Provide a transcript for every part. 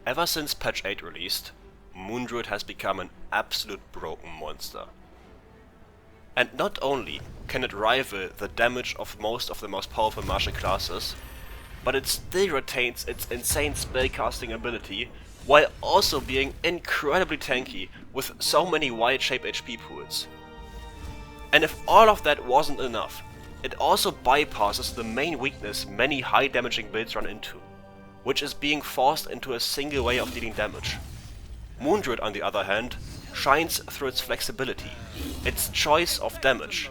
Ever since patch 8 released, Moondruid has become an absolute broken monster. And not only can it rival the damage of most of the most powerful martial classes, but it still retains its insane spellcasting ability while also being incredibly tanky with so many Wildshape HP pools. And if all of that wasn't enough, it also bypasses the main weakness many high damaging builds run into, which is being forced into a single way of dealing damage. Moondruid, on the other hand, shines through its flexibility, its choice of damage.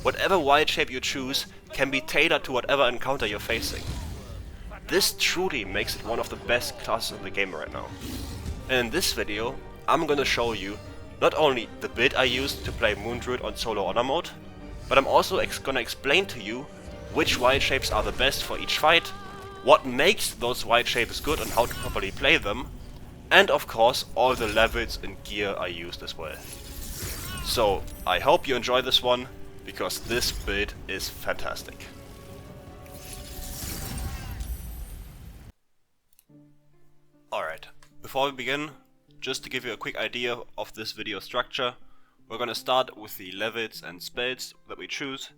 Whatever Wildshape you choose can be tailored to whatever encounter you're facing. This truly makes it one of the best classes in the game right now. And in this video, I'm gonna show you not only the build I used to play Moondruid on solo honor mode, but I'm also gonna explain to you which Wildshapes are the best for each fight, what makes those Wildshapes good and how to properly play them, and of course all the levels and gear I used as well. So I hope you enjoy this one, because this build is fantastic. Alright, before we begin, just to give you a quick idea of this video structure, we're gonna start with the levels and spells that we choose.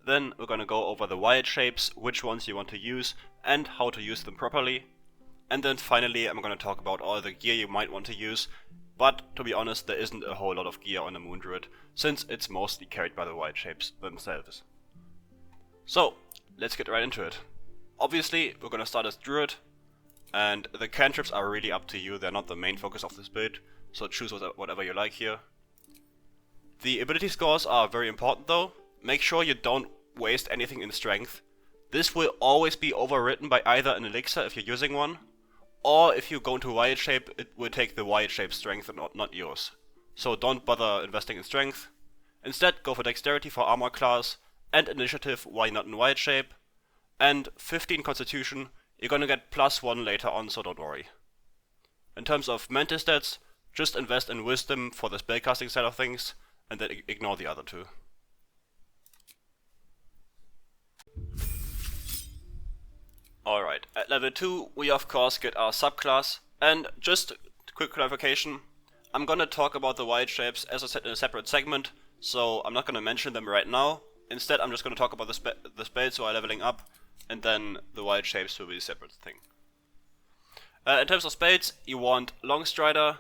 Then we're gonna go over the Wildshapes, which ones you want to use and how to use them properly. And then finally I'm gonna talk about all the gear you might want to use, but to be honest there isn't a whole lot of gear on the Moondruid, since it's mostly carried by the Wildshapes themselves. So, let's get right into it. Obviously we're gonna start as Druid, and the cantrips are really up to you, they're not the main focus of this build, so choose whatever you like here. The ability scores are very important though. Make sure you don't waste anything in strength. This will always be overwritten by either an elixir if you're using one, or if you go into Wildshape, it will take the Wildshape strength and not yours. So don't bother investing in strength. Instead go for dexterity for armor class, and initiative, why not in Wildshape, and 15 constitution. You're gonna get +1 later on, so don't worry. In terms of mental stats, just invest in wisdom for the spellcasting side of things, and then ignore the other two. Alright, at level 2 we of course get our subclass, and just quick clarification, I'm gonna talk about the Wildshapes as I said in a separate segment, so I'm not gonna mention them right now. Instead I'm just gonna talk about the spells who are leveling up, and then the Wildshapes will be a separate thing. In terms of spells, you want Longstrider,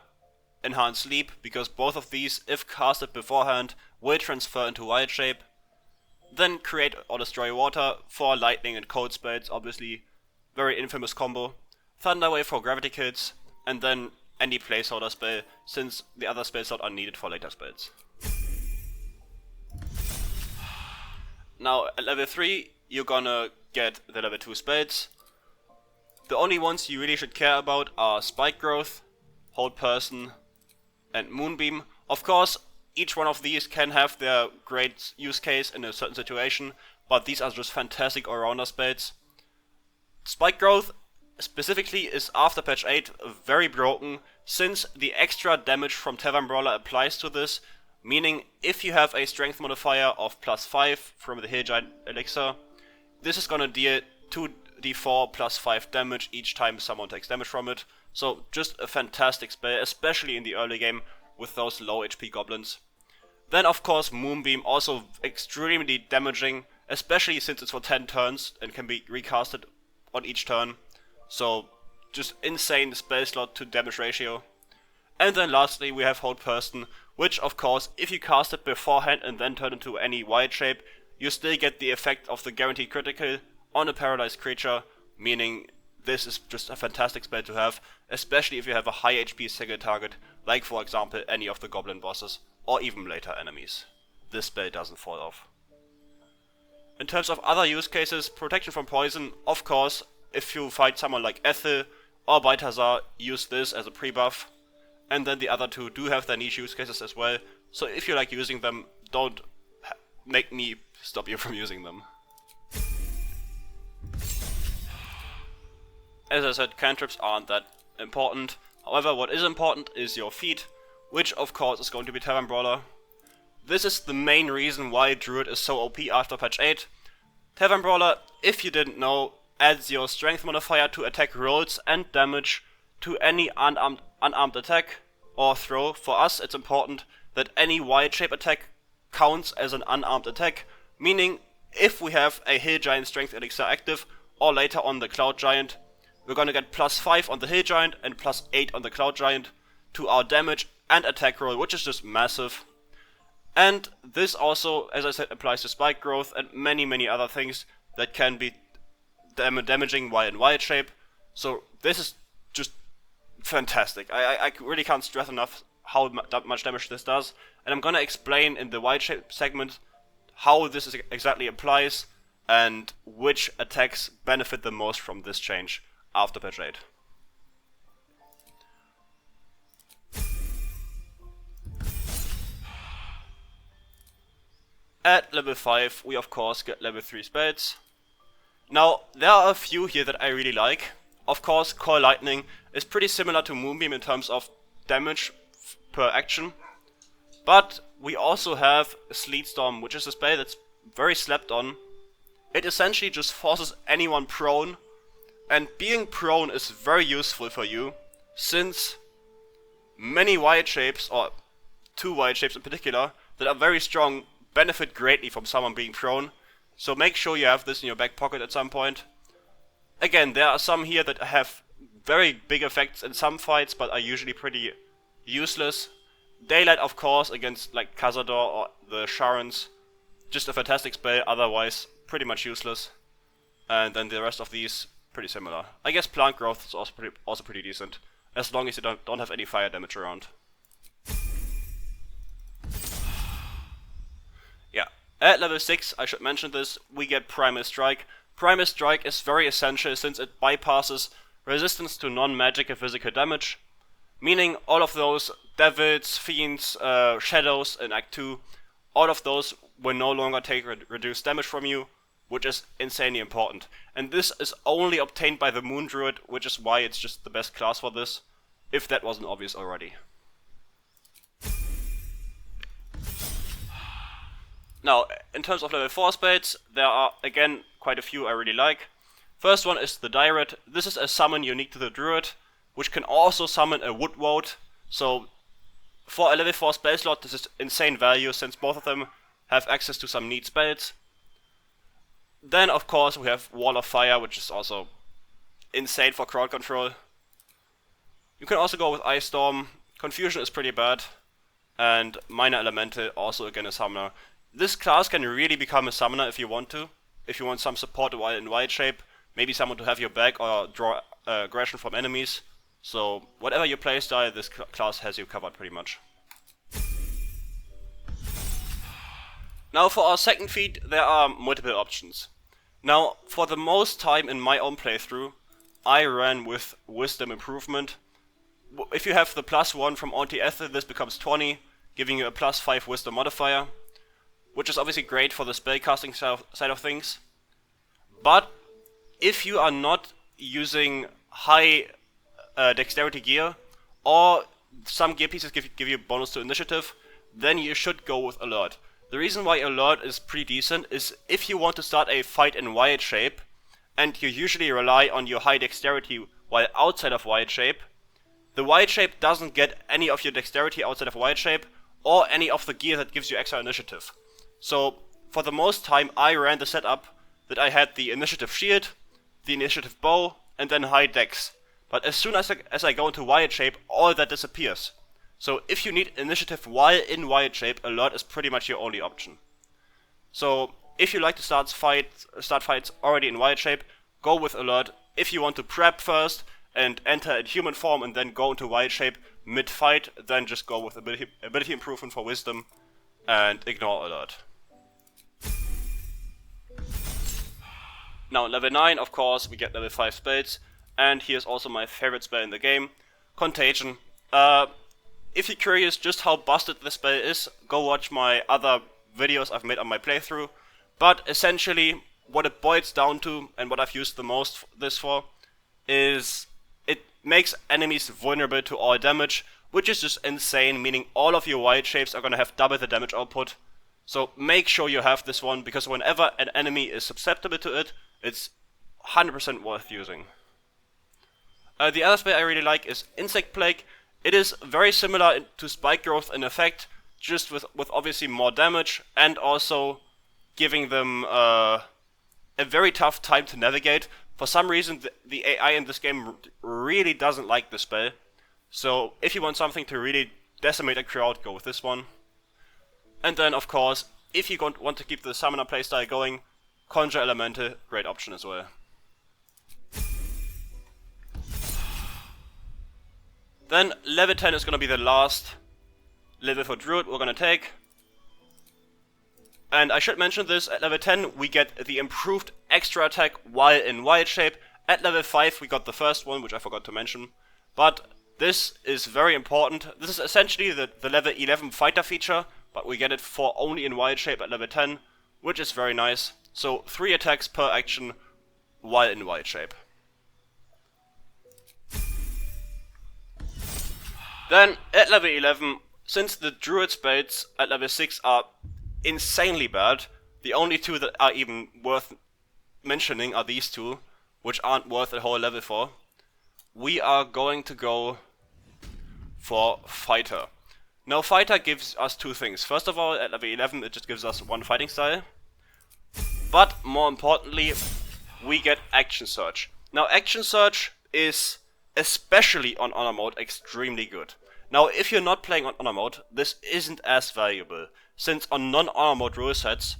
Enhanced Sleep, because both of these, if casted beforehand, will transfer into Wildshape. Then Create or Destroy Water for lightning and cold spells, obviously, very infamous combo. Thunderwave for gravity kills, and then any placeholder spell, since the other spells are needed for later spells. Now at level 3, you're gonna get the level 2 spells. The only ones you really should care about are Spike Growth, Hold Person, and Moonbeam. Of course, each one of these can have their great use case in a certain situation, but these are just fantastic all-rounder spells. Spike Growth specifically is after patch 8 very broken, since the extra damage from Tavern Brawler applies to this, meaning if you have a strength modifier of +5 from the Hill Giant Elixir, this is gonna deal 2d4 +5 damage each time someone takes damage from it. So just a fantastic spell, especially in the early game with those low HP goblins. Then of course Moonbeam, also extremely damaging, especially since it's for 10 turns and can be recasted on each turn. So just insane spell slot to damage ratio. And then lastly we have Hold Person, which of course if you cast it beforehand and then turn into any Wildshape, you still get the effect of the guaranteed critical on a paralyzed creature, meaning this is just a fantastic spell to have, especially if you have a high HP single target, like for example any of the goblin bosses, or even later enemies. This spell doesn't fall off. In terms of other use cases, protection from poison, of course, if you fight someone like Ethel or Balthazar, use this as a pre-buff, and then the other two do have their niche use cases as well, so if you like using them, don't make me stop you from using them. As I said, cantrips aren't that important. However, what is important is your feat, which of course is going to be Tavern Brawler. This is the main reason why Druid is so OP after patch 8. Tavern Brawler, if you didn't know, adds your strength modifier to attack rolls and damage to any unarmed attack or throw. For us, it's important that any Wildshape attack counts as an unarmed attack, meaning if we have a Hill Giant Strength Elixir active, or later on the Cloud Giant, we're gonna get +5 on the Hill Giant and +8 on the Cloud Giant to our damage and attack roll, which is just massive. And this also, as I said, applies to spike growth and many other things that can be damaging while in Wildshape. So this is just fantastic. I really can't stress enough how much damage this does, and I'm gonna explain in the Wildshape segment how this exactly applies and which attacks benefit the most from this change after patch 8. At level 5 we of course get level 3 spells. Now there are a few here that I really like. Of course, Core Lightning is pretty similar to Moonbeam in terms of damage per action, but we also have Sleet Storm, which is a spell that's very slept on. It essentially just forces anyone prone, and being prone is very useful for you, since many Wildshapes, or 2 Wildshapes in particular, that are very strong benefit greatly from someone being prone, so make sure you have this in your back pocket at some point. Again, there are some here that have very big effects in some fights, but are usually pretty useless. Daylight, of course, against like Cazador or the Sharons, just a fantastic spell, otherwise pretty much useless. And then the rest of these, pretty similar. I guess Plant Growth is also pretty decent, as long as you don't have any fire damage around. Yeah, at level 6, I should mention this, we get Primal Strike. Primal Strike is very essential since it bypasses resistance to non-magic and physical damage, meaning all of those devils, fiends, shadows in Act 2, all of those will no longer take reduced damage from you, which is insanely important. And this is only obtained by the Moondruid, which is why it's just the best class for this, if that wasn't obvious already. Now, in terms of level 4 spells, there are again quite a few I really like. First one is the Direct. This is a summon unique to the Druid, which can also summon a Wood Vote. So for a level 4 spell slot, this is insane value, since both of them have access to some neat spells. Then of course we have Wall of Fire, which is also insane for crowd control. You can also go with Ice Storm. Confusion is pretty bad. And Minor Elemental, also again a summoner. This class can really become a summoner if you want to. If you want some support while in Wildshape, maybe someone to have your back or draw aggression from enemies. So whatever your playstyle, this class has you covered pretty much. Now for our second feat, there are multiple options. Now for the most time in my own playthrough, I ran with Wisdom Improvement. If you have the +1 from Auntie Ethel, this becomes 20, giving you a +5 Wisdom modifier, which is obviously great for the spellcasting side of things. But if you are not using high dexterity gear, or some gear pieces give you bonus to initiative, then you should go with Alert. The reason why Alert is pretty decent is if you want to start a fight in Wildshape, and you usually rely on your high dexterity while outside of Wildshape, the Wildshape doesn't get any of your dexterity outside of Wildshape, or any of the gear that gives you extra initiative. So for the most time I ran the setup that I had the initiative shield, the initiative bow, and then high dex. But as soon as I go into Wildshape, all that disappears. So if you need initiative while in Wildshape, Alert is pretty much your only option. So if you like to start fights already in Wildshape, go with Alert. If you want to prep first and enter in human form and then go into Wildshape mid-fight, then just go with ability improvement for Wisdom and ignore Alert. Now level 9, of course, we get level 5 spells, and here's also my favorite spell in the game, Contagion. If you're curious just how busted this spell is, go watch my other videos I've made on my playthrough, but essentially what it boils down to, and what I've used the most this for, is it makes enemies vulnerable to all damage, which is just insane, meaning all of your Wildshapes are gonna have double the damage output. So make sure you have this one, because whenever an enemy is susceptible to it, it's 100% worth using. The other spell I really like is Insect Plague. It is very similar to Spike Growth in effect, just with obviously more damage, and also giving them a very tough time to navigate. For some reason, the AI in this game really doesn't like the spell. So if you want something to really decimate a crowd, go with this one. And then, of course, if you want to keep the Summoner playstyle going, Conjure Elemental, great option as well. Then level 10 is going to be the last level for Druid we're going to take. And I should mention this, at level 10 we get the improved extra attack while in Wildshape. At level 5 we got the first one, which I forgot to mention. But this is very important. This is essentially the level 11 fighter feature, but we get it for only in Wildshape at level 10, which is very nice. So 3 attacks per action while in Wildshape. Then at level 11, since the Druid spells at level 6 are insanely bad, the only 2 that are even worth mentioning are these 2, which aren't worth a whole level for. We are going to go for Fighter. Now Fighter gives us 2 things. First of all, at level 11 it just gives us 1 fighting style. But more importantly, we get Action Surge. Now Action Surge is, especially on Honor Mode, extremely good. Now if you're not playing on Honor Mode, this isn't as valuable, since on non-Honor Mode rule sets,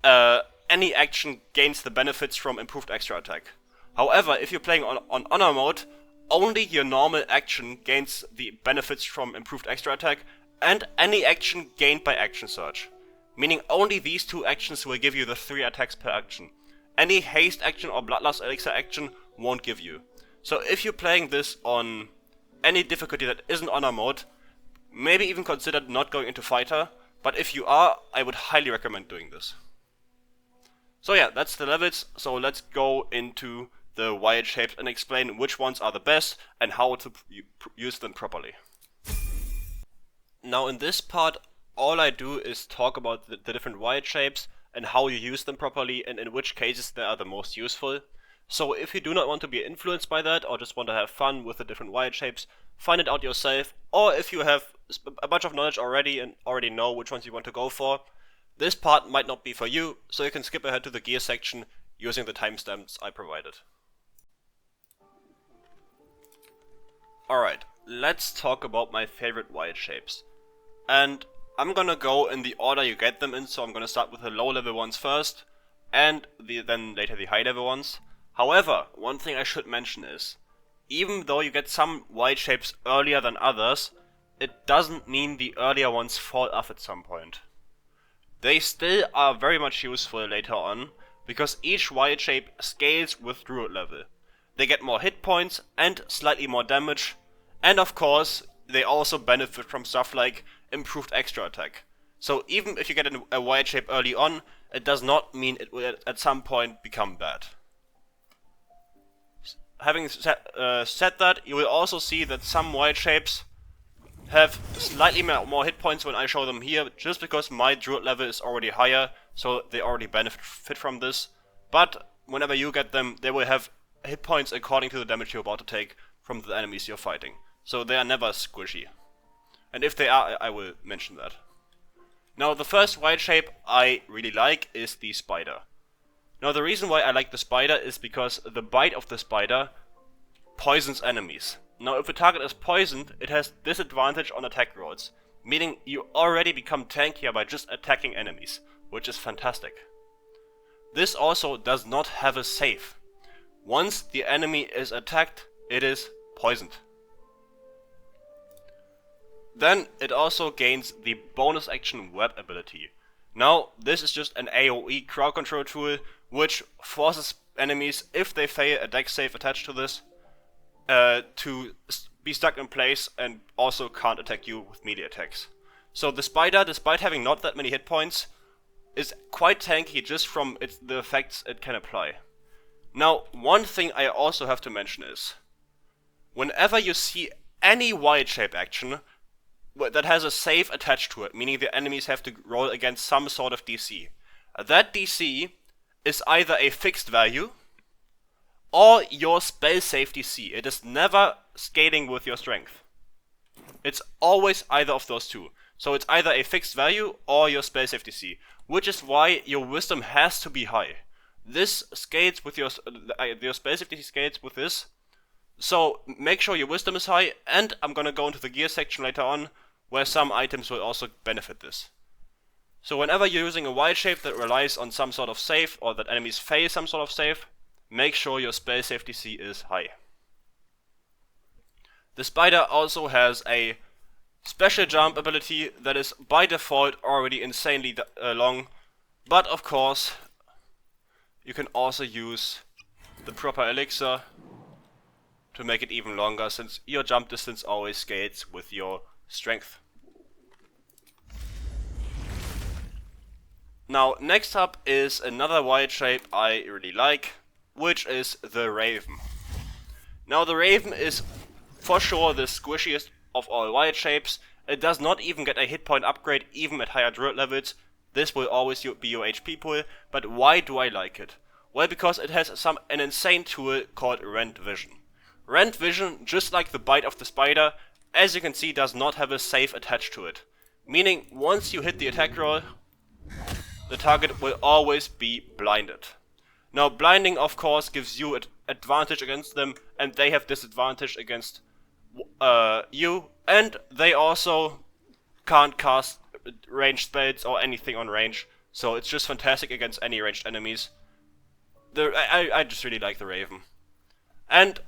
any action gains the benefits from improved extra attack. However, if you're playing on Honor Mode, only your normal action gains the benefits from improved extra attack, and any action gained by Action Surge. Meaning only these 2 actions will give you the 3 attacks per action. Any haste action or Bloodlust Elixir action won't give you. So if you're playing this on any difficulty that isn't Honor Mode, maybe even consider not going into Fighter, but if you are, I would highly recommend doing this. So yeah, that's the levels, so let's go into the wild shapes and explain which ones are the best and how to use them properly. Now in this part, all I do is talk about the different wild shapes and how you use them properly and in which cases they are the most useful. So if you do not want to be influenced by that or just want to have fun with the different wild shapes, find it out yourself, or if you have a bunch of knowledge already and already know which ones you want to go for, this part might not be for you, so you can skip ahead to the gear section using the timestamps I provided. Alright, let's talk about my favorite wild shapes. And I'm gonna go in the order you get them in, so I'm gonna start with the low level ones first, and then later the high level ones. However, one thing I should mention is, even though you get some wild shapes earlier than others, it doesn't mean the earlier ones fall off at some point. They still are very much useful later on, because each wild shape scales with Druid level. They get more hit points and slightly more damage, and of course, they also benefit from stuff like improved extra attack. So even if you get a wild shape early on, it does not mean it will at some point become bad. Having said that, you will also see that some wild shapes have slightly more hit points when I show them here, just because my Druid level is already higher, so they already benefit from this. But whenever you get them, they will have hit points according to the damage you're about to take from the enemies you're fighting. So they are never squishy. And if they are, I will mention that. Now the first wild shape I really like is the spider. Now the reason why I like the spider is because the bite of the spider poisons enemies. Now if a target is poisoned, it has disadvantage on attack rolls, meaning you already become tankier by just attacking enemies, which is fantastic. This also does not have a save. Once the enemy is attacked, it is poisoned. Then it also gains the bonus action web ability. Now this is just an AoE crowd control tool which forces enemies, if they fail a dex save attached to this, to be stuck in place and also can't attack you with melee attacks. So the spider, despite having not that many hit points, is quite tanky just from the effects it can apply. Now one thing I also have to mention is, whenever you see any wild shape action that has a save attached to it, meaning the enemies have to roll against some sort of DC, that DC is either a fixed value or your spell safety C. It is never scaling with your strength. It's always either of those two. So it's either a fixed value or your spell safety C, which is why your wisdom has to be high. This scales with your spell safety scales with this. So make sure your wisdom is high, and I'm gonna go into the gear section later on, where some items will also benefit this. So whenever you're using a Wildshape that relies on some sort of save, or that enemies fail some sort of save, make sure your spell safety C is high. The spider also has a special jump ability that is by default already insanely long, but of course you can also use the proper elixir to make it even longer, since your jump distance always scales with your strength. Now next up is another Wildshape I really like, which is the Raven. Now the Raven is for sure the squishiest of all Wildshapes. It does not even get a hit point upgrade even at higher druid levels. This will always be your HP pool, but why do I like it? Well, because it has an insane tool called Rend Vision. Rend Vision, just like the bite of the spider, as you can see, does not have a save attached to it. Meaning, once you hit the attack roll, the target will always be blinded. Now, blinding of course gives you an advantage against them, and they have disadvantage against you, and they also can't cast ranged spells or anything on range, so it's just fantastic against any ranged enemies. I just really like the Raven. And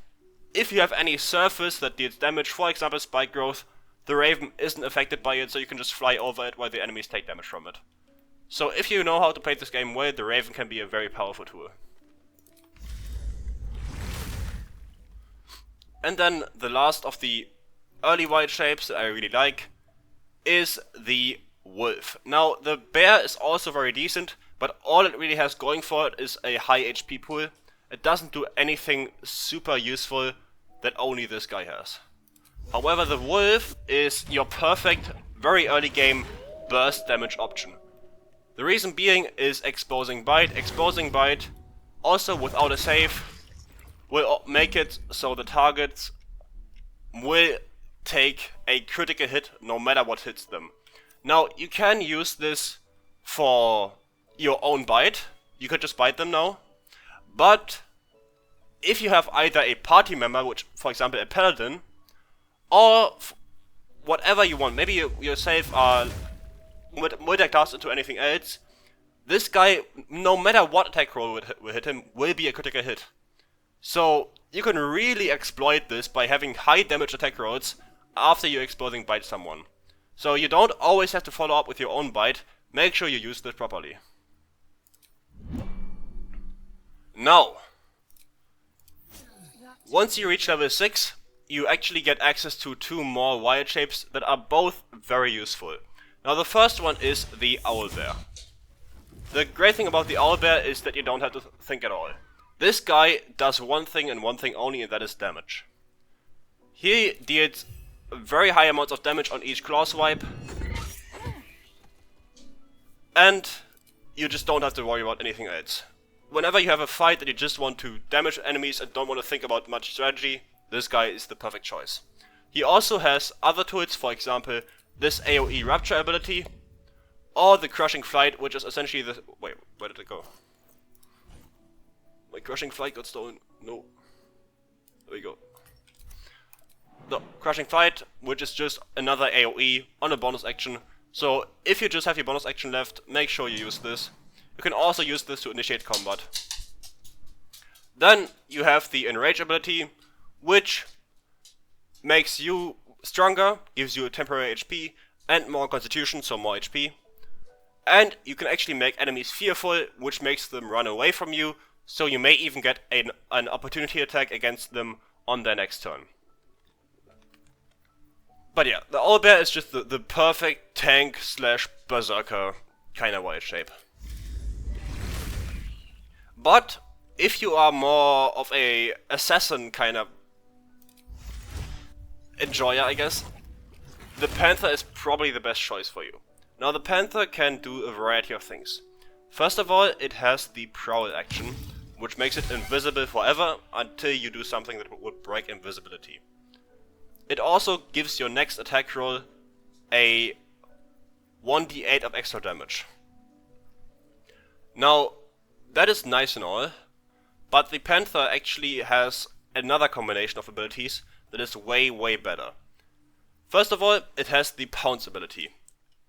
if you have any surface that deals damage, for example spike growth, the Raven isn't affected by it, so you can just fly over it while the enemies take damage from it. So if you know how to play this game well, the Raven can be a very powerful tool. And then the last of the early Wildshapes that I really like is the Wolf. Now the bear is also very decent, but all it really has going for it is a high HP pool. It doesn't do anything super useful that only this guy has. However, the Wolf is your perfect, very early game burst damage option. The reason being is Exposing Bite. Exposing Bite, also without a save, will make it so the targets will take a critical hit no matter what hits them. Now, you can use this for your own bite. You could just bite them now. But if you have either a party member, which, for example, a paladin, or whatever you want, maybe you yourself are multi-class into anything else, this guy, no matter what attack roll will hit him, will be a critical hit. So you can really exploit this by having high damage attack rolls after you Exposing Bite someone. So you don't always have to follow up with your own bite. Make sure you use this properly. Now, once you reach level 6, you actually get access to 2 more Wildshapes that are both very useful. Now the first one is the Owlbear. The great thing about the Owlbear is that you don't have to think at all. This guy does one thing and one thing only, and that is damage. He deals very high amounts of damage on each claw swipe, and you just don't have to worry about anything else. Whenever you have a fight that you just want to damage enemies and don't want to think about much strategy, this guy is the perfect choice. He also has other tools, for example, this AoE Rupture ability, or the Crushing Flight, which is essentially the... Wait, where did it go? My Crushing Flight got stolen. No. There we go. The Crushing Flight, which is just another AoE on a bonus action. So if you just have your bonus action left, make sure you use this. You can also use this to initiate combat. Then you have the Enrage ability, which makes you stronger, gives you a temporary HP and more constitution, so more HP. And you can actually make enemies fearful, which makes them run away from you, so you may even get an opportunity attack against them on their next turn. But yeah, the Owlbear is just the perfect tank slash berserker kind of Wildshape. But if you are more of a assassin kind of enjoyer, I guess, the Panther is probably the best choice for you. Now the Panther can do a variety of things. First of all, it has the Prowl action, which makes it invisible forever until you do something that would break invisibility. It also gives your next attack roll a 1d8 of extra damage. Now, that is nice and all, but the Panther actually has another combination of abilities that is way better. First of all, it has the Pounce ability.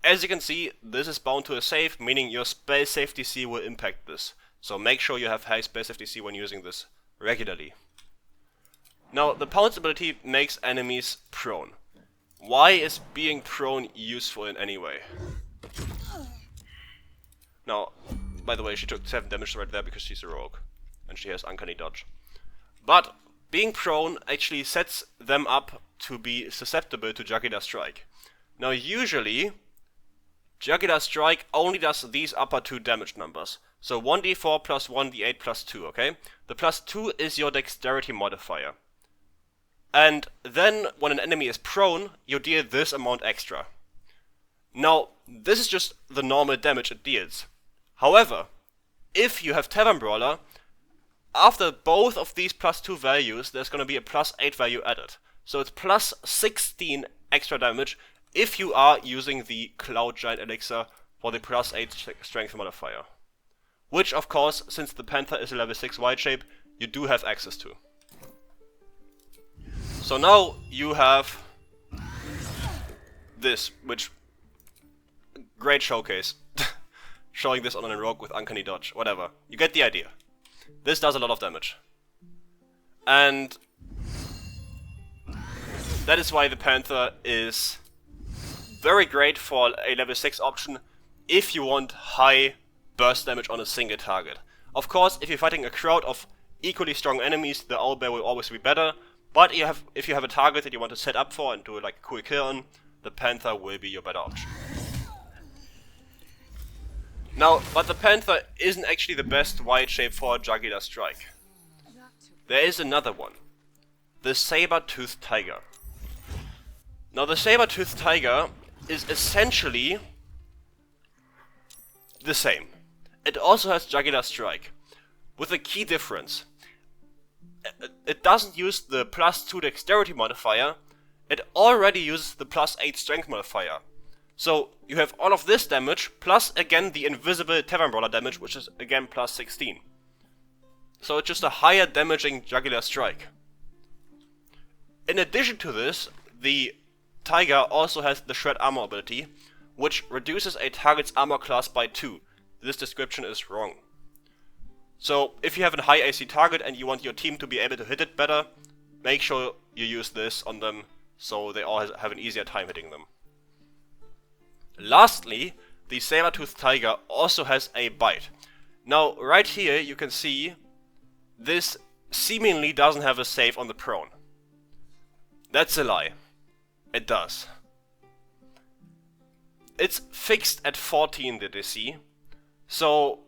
As you can see, this is bound to a save, meaning your spell save DC will impact this. So make sure you have high spell save DC when using this regularly. Now, the Pounce ability makes enemies prone. Why is being prone useful in any way? Now, by the way, she took 7 damage right there because she's a rogue. And she has Uncanny Dodge. But being prone actually sets them up to be susceptible to Jugular Strike. Now usually, Jugular Strike only does these upper 2 damage numbers. So 1d4 plus 1d8 plus 2, okay? The plus 2 is your dexterity modifier. And then, when an enemy is prone, you deal this amount extra. Now, this is just the normal damage it deals. However, if you have Tavern Brawler, after both of these plus 2 values, there's going to be a plus 8 value added. So it's plus 16 extra damage if you are using the Cloud Giant Elixir for the plus 8 strength modifier. Which, of course, since the Panther is a level 6 Wildshape, you do have access to. So now you have this, which, great showcase. Showing this on a rogue with Uncanny Dodge, whatever. You get the idea. This does a lot of damage. And that is why the Panther is very great for a level 6 option if you want high burst damage on a single target. Of course, if you're fighting a crowd of equally strong enemies, the Owlbear will always be better. But if you have a target that you want to set up for and do like a cool kill on, the Panther will be your better option. Now, but the Panther isn't actually the best Wildshape for Jugular Strike. There is another one. The Sabre-tooth Tiger. Now the Sabre-tooth Tiger is essentially the same. It also has Jugular Strike, with a key difference. It doesn't use the plus 2 dexterity modifier, it already uses the plus 8 strength modifier. So you have all of this damage, plus again the invisible Tavern Brawler damage, which is again plus 16. So it's just a higher damaging Jugular Strike. In addition to this, the Tiger also has the Shred Armor ability, which reduces a target's armor class by 2. This description is wrong. So if you have a high AC target and you want your team to be able to hit it better, make sure you use this on them so they all have an easier time hitting them. Lastly, the Sabre-tooth Tiger also has a bite. Now right here you can see this seemingly doesn't have a save on the prone. That's a lie. It does. It's fixed at 14 the DC, so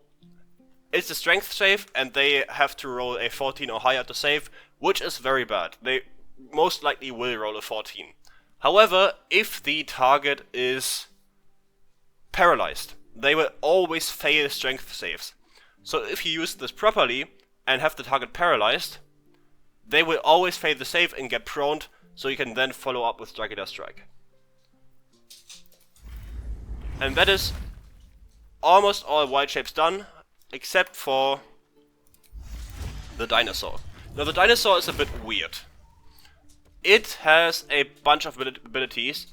it's a strength save and they have to roll a 14 or higher to save, which is very bad. They most likely will roll a 14. However, if the target is paralyzed, they will always fail strength saves. So if you use this properly and have the target paralyzed, they will always fail the save and get proned, so you can then follow up with Jugular Strike. And that is almost all Wildshapes done, except for the Dinosaur. Now the Dinosaur is a bit weird. It has a bunch of abilities,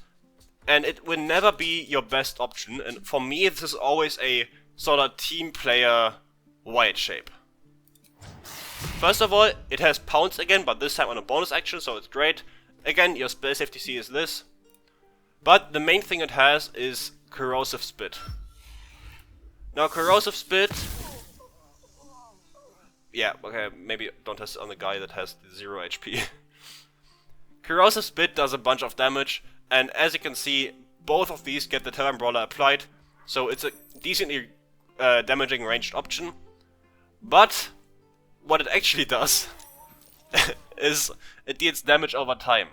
and it will never be your best option, and for me this is always a sort of team player Wildshape. First of all, it has Pounce again, but this time on a bonus action, so it's great. Again, your spell save DC is this. But the main thing it has is Corrosive Spit. Now Corrosive Spit... yeah, okay, maybe don't test it on the guy that has 0 HP. Corrosive Spit does a bunch of damage, and as you can see, both of these get the Tavern Brawler applied, so it's a decently damaging ranged option. But what it actually does is it deals damage over time.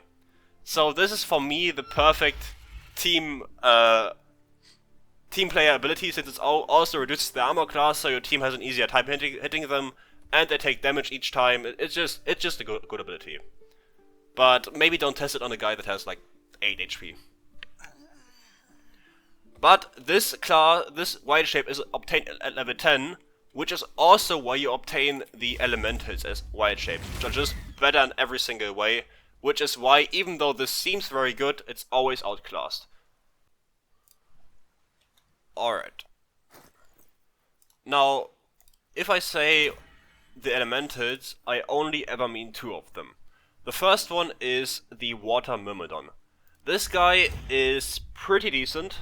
So this is for me the perfect team player ability, since it also reduces the armor class, so your team has an easier time hitting them, and they take damage each time. It's just a good ability. But maybe don't test it on a guy that has like 8 HP. But this Wildshape is obtained at level 10, which is also why you obtain the elementals as Wildshape, which are just better in every single way, which is why, even though this seems very good, it's always outclassed. Alright. Now, if I say the elementals, I only ever mean 2 of them. The first one is the Water Myrmidon. This guy is pretty decent,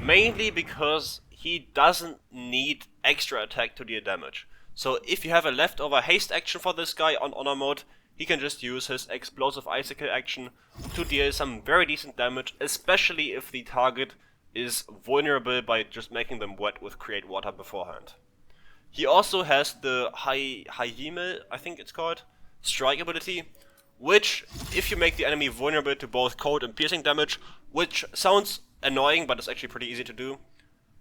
mainly because he doesn't need extra attack to deal damage. So if you have a leftover haste action for this guy on honor mode, he can just use his explosive icicle action to deal some very decent damage, especially if the target is vulnerable by just making them wet with Create Water beforehand. He also has the Hyemel, I think it's called, strike ability, which, if you make the enemy vulnerable to both cold and piercing damage, which sounds annoying but is actually pretty easy to do,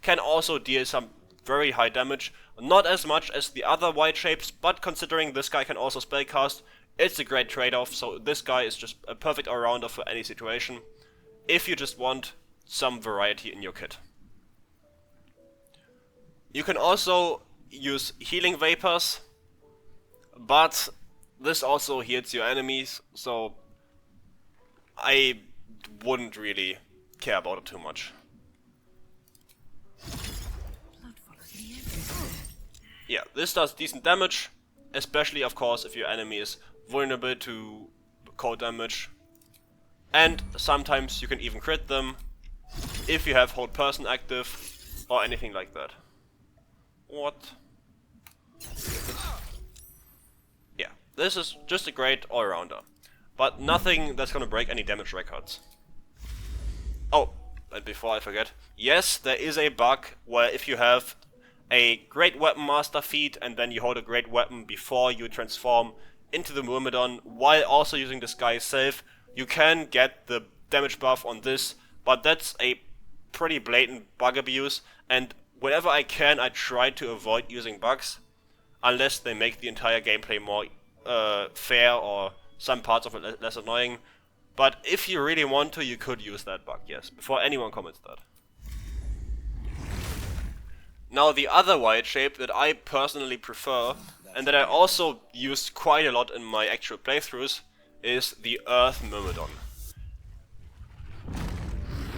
can also deal some very high damage. Not as much as the other Wildshapes, but considering this guy can also spellcast, it's a great trade-off. So this guy is just a perfect all-rounder for any situation, if you just want some variety in your kit. You can also use Healing Vapors, but this also heals your enemies, so I wouldn't really care about it too much. Yeah, this does decent damage, especially of course if your enemy is vulnerable to cold damage. And sometimes you can even crit them if you have Hold Person active or anything like that. What? Yeah, this is just a great all-rounder, but nothing that's gonna break any damage records. Oh, and before I forget, yes, there is a bug where if you have a Great Weapon Master feat and then you hold a Great Weapon before you transform into the Myrmidon while also using the Sky Self, you can get the damage buff on this, but that's a pretty blatant bug abuse, and whenever I can I try to avoid using bugs, unless they make the entire gameplay more fair or some parts of it less annoying. But if you really want to, you could use that bug, yes, before anyone comments that. Now the other Wildshape that I personally prefer, and that I also used quite a lot in my actual playthroughs, is the Earth Myrmidon.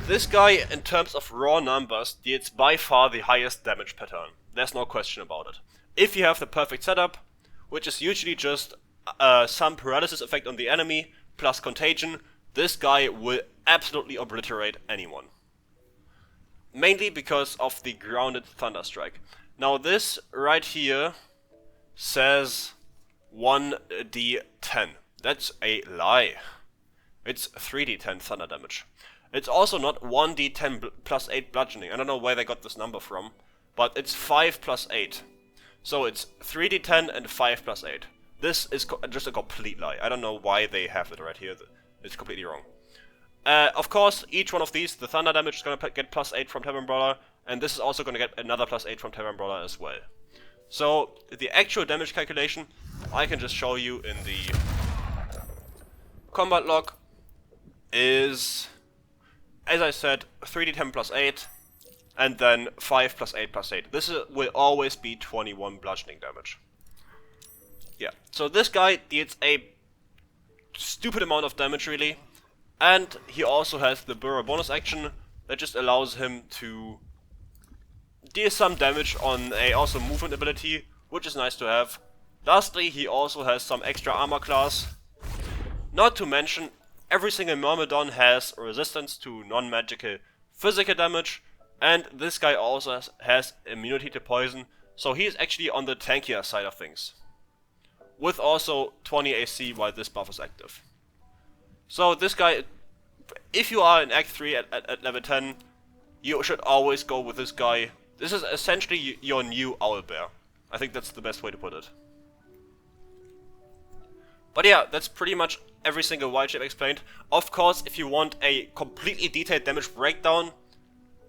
This guy, in terms of raw numbers, deals by far the highest damage pattern. There's no question about it. If you have the perfect setup, which is usually just some paralysis effect on the enemy, plus contagion, this guy will absolutely obliterate anyone. Mainly because of the grounded Thunderstrike. Now this right here says 1d10. That's a lie. It's 3d10 thunder damage. It's also not 1d10 plus 8 bludgeoning. I don't know where they got this number from, but it's 5 plus 8. So it's 3d10 and 5 plus 8. This is just a complete lie. I don't know why they have it right here. It's completely wrong. Of course, each one of these, the thunder damage is going to get plus 8 from Tavern Brawler, and this is also going to get another plus 8 from Tavern Brawler as well. So, the actual damage calculation, I can just show you in the combat log, is, as I said, 3d10 plus 8, and then 5 plus 8 plus 8. This will always be 21 bludgeoning damage. Yeah, so this guy deals a stupid amount of damage, really. And he also has the Burrow bonus action that just allows him to deal some damage on a also movement ability, which is nice to have. Lastly, he also has some extra armor class. Not to mention, every single Myrmidon has resistance to non-magical physical damage, and this guy also has immunity to poison, so he's actually on the tankier side of things. With also 20 AC while this buff is active. So this guy, if you are in Act 3 at level 10, you should always go with this guy. This is essentially your new Owlbear. I think that's the best way to put it. But yeah, that's pretty much every single Wildshape explained. Of course, if you want a completely detailed damage breakdown,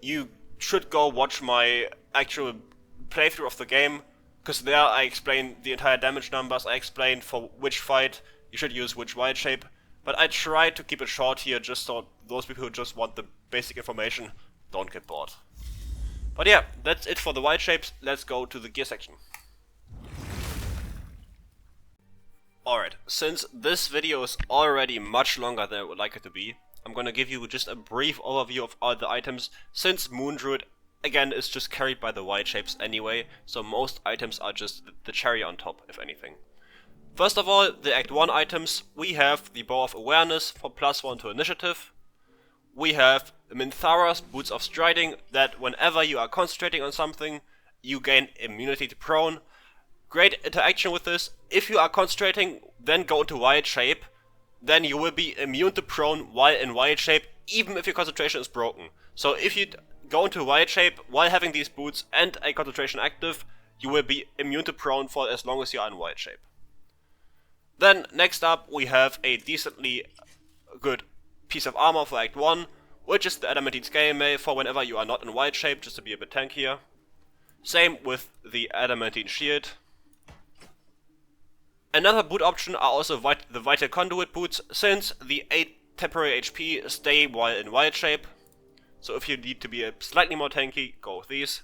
you should go watch my actual playthrough of the game, because there I explain the entire damage numbers, I explain for which fight you should use which Wildshape, but I try to keep it short here just so those people who just want the basic information don't get bored. But yeah, that's it for the Wildshapes. Let's go to the gear section. Alright, since this video is already much longer than I would like it to be, I'm gonna give you just a brief overview of all the items, since Moondruid again is just carried by the Wildshapes anyway, so most items are just the cherry on top, if anything. First of all, the Act 1 items, we have the Bow of Awareness for +1 to initiative. We have Minthara's Boots of Striding, that whenever you are concentrating on something, you gain immunity to prone. Great interaction with this. If you are concentrating, then go into Wildshape, then you will be immune to prone while in Wildshape, even if your concentration is broken. So if you go into Wildshape while having these boots and a concentration active, you will be immune to prone for as long as you are in Wildshape. Then next up we have a decently good piece of armor for Act 1, which is the Adamantine Scale Mail for whenever you are not in Wildshape, just to be a bit tankier. Same with the Adamantine Shield. Another boot option are also the Vital Conduit boots, since the 8 temporary HP stay while in Wildshape. So if you need to be slightly more tanky, go with these.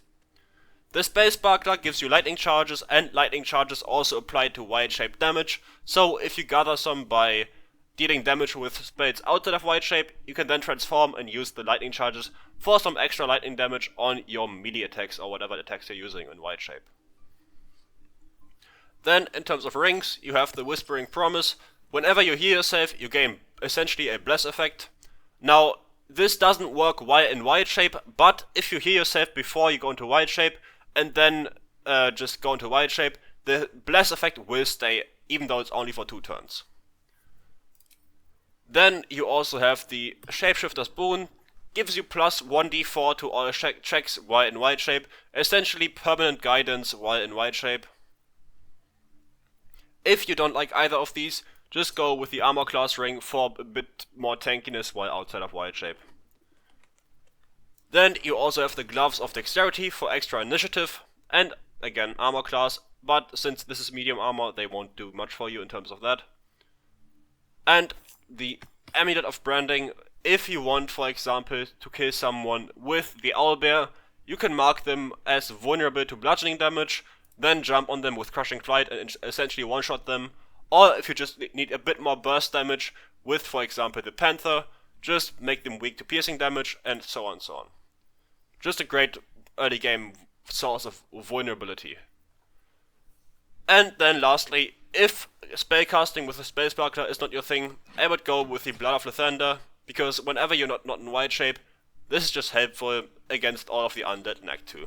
The Spell Sparkler gives you lightning charges, and lightning charges also apply to Wildshape damage, so if you gather some by dealing damage with spells outside of Wildshape, you can then transform and use the lightning charges for some extra lightning damage on your melee attacks or whatever attacks you're using in Wildshape. Then in terms of rings, you have the Whispering Promise. Whenever you heal yourself, you gain essentially a bless effect. Now, this doesn't work while in Wildshape, but if you heal yourself before you go into Wildshape, and then just go into Wildshape, the bless effect will stay, even though it's only for 2 turns. Then you also have the Shapeshifter's Boon, gives you plus 1d4 to all checks while in Wildshape, essentially permanent guidance while in Wildshape. If you don't like either of these, just go with the Armor Class Ring for a bit more tankiness while outside of Wildshape. Then you also have the Gloves of Dexterity for extra initiative, and again armor class, but since this is medium armor they won't do much for you in terms of that. And the Amulet of Branding, if you want for example to kill someone with the Owlbear, you can mark them as vulnerable to bludgeoning damage, then jump on them with Crushing Flight and essentially one-shot them, or if you just need a bit more burst damage with for example the Panther, just make them weak to piercing damage, and so on and so on. Just a great early game source of vulnerability. And then lastly, if spellcasting with a Spell Sparkler is not your thing, I would go with the Blood of Lathander, because whenever you're not in Wildshape, this is just helpful against all of the undead in Act 2.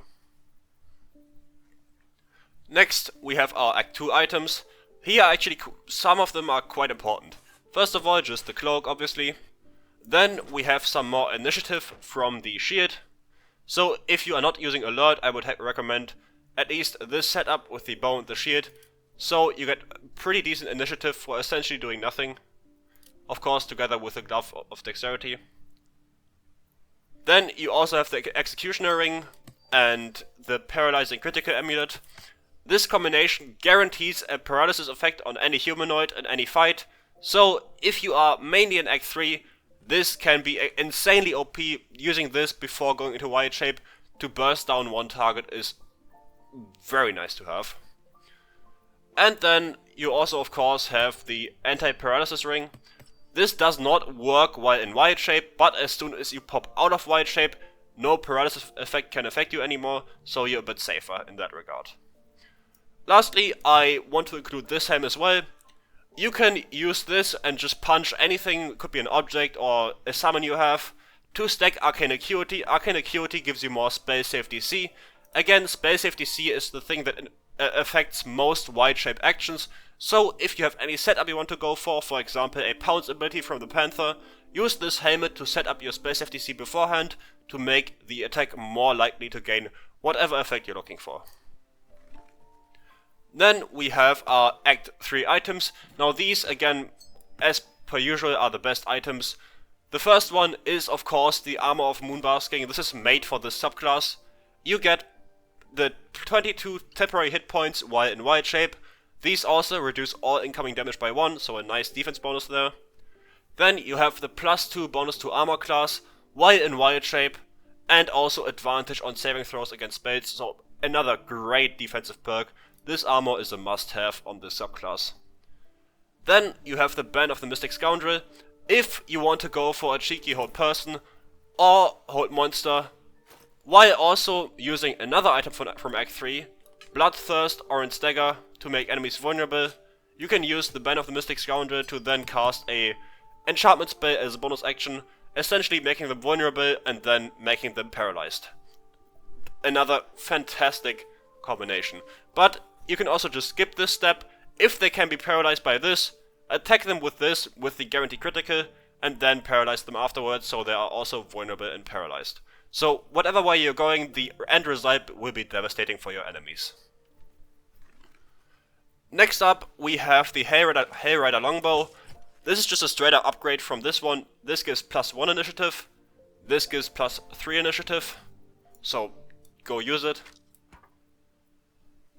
Next, we have our Act 2 items. Here actually some of them are quite important. First of all, just the cloak obviously. Then we have some more initiative from the shield. So if you are not using alert, I would recommend at least this setup with the bow and the shield, so you get pretty decent initiative for essentially doing nothing, of course together with the Glove of Dexterity. Then you also have the Executioner Ring and the Paralyzing Critical Amulet. This combination guarantees a paralysis effect on any humanoid in any fight, so if you are mainly in Act 3, this can be insanely OP. Using this before going into Wildshape to burst down one target is very nice to have. And then you also of course have the Anti-Paralysis Ring. This does not work while in Wildshape, but as soon as you pop out of Wildshape, no paralysis effect can affect you anymore, so you're a bit safer in that regard. Lastly, I want to include this helm as well. You can use this and just punch anything, could be an object or a summon you have, to stack Arcane Acuity. Arcane Acuity gives you more Spell Save DC. Again, Spell Save DC is the thing that affects most Wildshape actions, so if you have any setup you want to go for example a Pounce ability from the Panther, use this helmet to set up your Spell Save DC beforehand to make the attack more likely to gain whatever effect you're looking for. Then we have our Act 3 items. Now these, again, as per usual, are the best items. The first one is, of course, the Armor of Moonbasking. This is made for this subclass. You get the 22 temporary hit points while in Wildshape. These also reduce all incoming damage by 1, so a nice defense bonus there. Then you have the +2 bonus to armor class while in Wildshape, and also advantage on saving throws against spells, so another great defensive perk. This armor is a must-have on this subclass. Then you have the Band of the Mystic Scoundrel, if you want to go for a cheeky hold person or hold monster, while also using another item from Act 3, Bloodthirst or Orange Dagger, to make enemies vulnerable. You can use the Band of the Mystic Scoundrel to then cast a enchantment spell as a bonus action, essentially making them vulnerable and then making them paralyzed. Another fantastic combination. But you can also just skip this step. If they can be paralyzed by this, attack them with this with the guaranteed critical, and then paralyze them afterwards, so they are also vulnerable and paralyzed. So whatever way you're going, the end result will be devastating for your enemies. Next up, we have the Hailrider Longbow. This is just a straight up upgrade from this one. This gives +1 initiative. This gives +3 initiative. So go use it.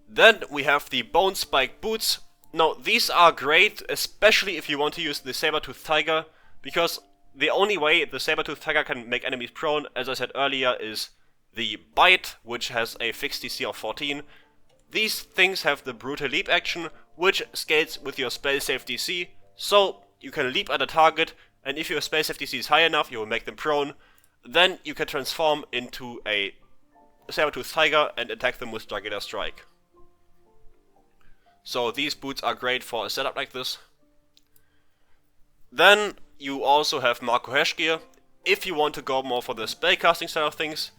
Then we have the Bone Spike Boots. Now these are great, especially if you want to use the Sabre-tooth Tiger, because the only way the Sabre-tooth Tiger can make enemies prone, as I said earlier, is the Bite, which has a fixed DC of 14. These things have the Brutal Leap action, which scales with your spell save DC, so you can leap at a target, and if your spell save DC is high enough, you will make them prone. Then you can transform into a Sabre-tooth Tiger and attack them with Jugular Strike. So these boots are great for a setup like this. Then you also have Marco Heschgear. If you want to go more for the spellcasting side of things,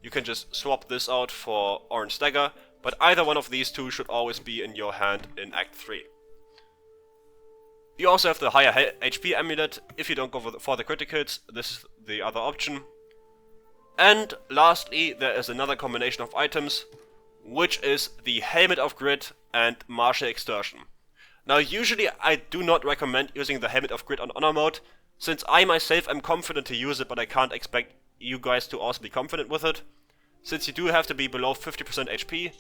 you can just swap this out for Orange Dagger, but either one of these two should always be in your hand in Act 3. You also have the higher HP amulet. If you don't go for the criticals, this is the other option. And lastly, there is another combination of items, which is the Helmet of Grit and Martial Extortion. Now usually I do not recommend using the Helmet of Grit on Honor mode, since I myself am confident to use it, but I can't expect you guys to also be confident with it, since you do have to be below 50% HP.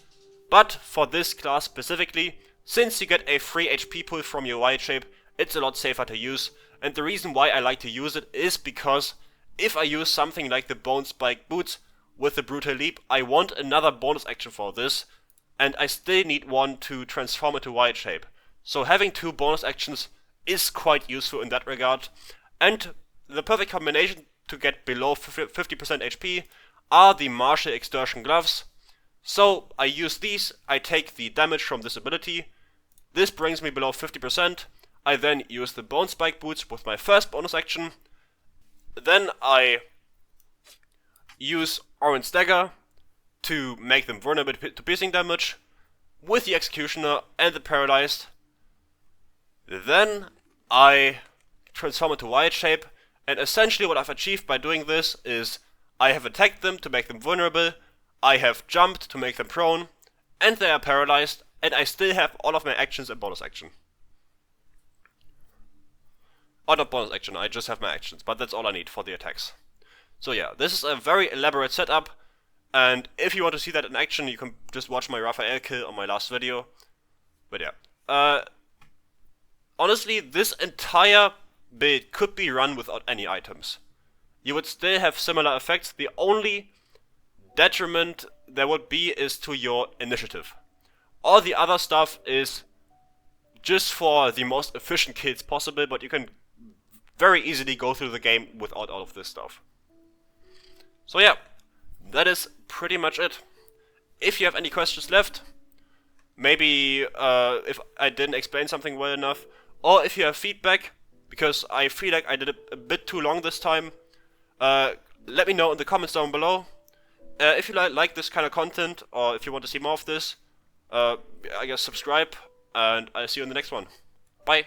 But for this class specifically, since you get a free HP pool from your Wildshape, it's a lot safer to use, and the reason why I like to use it is because if I use something like the Bone Spike Boots with the Brutal Leap, I want another bonus action for this, and I still need one to transform into Wildshape. So having two bonus actions is quite useful in that regard, and the perfect combination to get below 50% HP are the Martial Extortion Gloves. So I use these, I take the damage from this ability, this brings me below 50%, I then use the Bone Spike Boots with my first bonus action, then I use Orange Dagger to make them vulnerable to piercing damage with the Executioner and the Paralyzed. Then I transform into Wildshape, and essentially what I've achieved by doing this is I have attacked them to make them vulnerable, I have jumped to make them prone, and they are paralyzed, and I still have all of my actions and bonus action. Oh, not bonus action, I just have my actions, but that's all I need for the attacks. So yeah, this is a very elaborate setup, and if you want to see that in action, you can just watch my Raphael kill on my last video. But yeah, honestly, this entire build could be run without any items. You would still have similar effects. The only detriment there would be is to your initiative. All the other stuff is just for the most efficient kills possible, but you can very easily go through the game without all of this stuff. So yeah, that is pretty much it. If you have any questions left, maybe if I didn't explain something well enough, or if you have feedback, because I feel like I did it a bit too long this time, let me know in the comments down below. If you like this kind of content, or if you want to see more of this, I guess subscribe, and I'll see you in the next one. Bye!